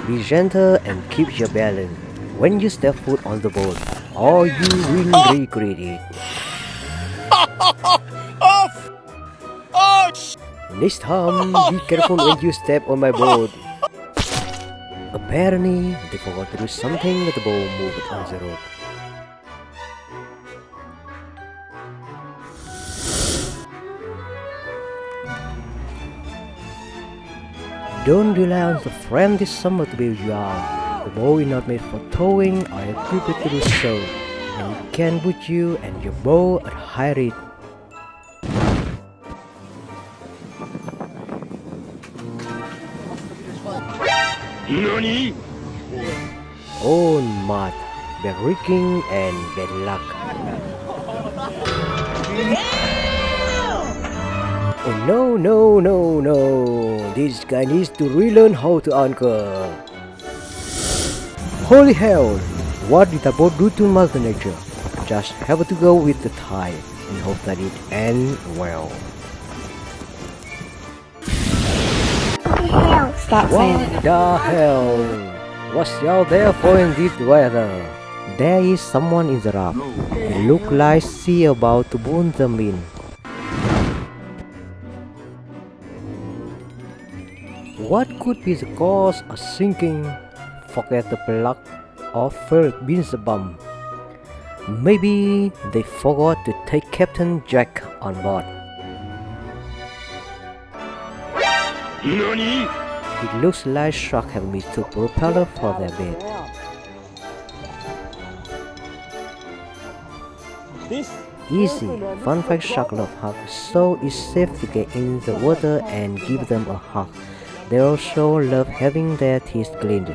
Be gentle and keep your balance when you step foot on the boat, or you will regret it. Next time, be careful when you step on my boat. Apparently, they forgot to do something with the boat moved on the road. Don't rely on the friend this summer to bail you out. The boat is not made for towing or equipped to do so, and it can put you and your boat at high risk. NANI? On mud, bad rigging and bad luck. Oh no, this guy needs to relearn how to anchor. Holy hell, what did the boat do to Mother Nature? Just have to go with the tide and hope that it ends well. What the hell? What's out there for in this weather? There is someone in the raft. It looks like she about to pull them in. What could be the cause of sinking? Forget the plug or first beans the bum. Maybe they forgot to take Captain Jack on board. NANI? It looks like sharks have mistook propeller for their bait. Easy, fun fact, sharks love hugs, so it's safe to get in the water and give them a hug. They also love having their teeth cleaned.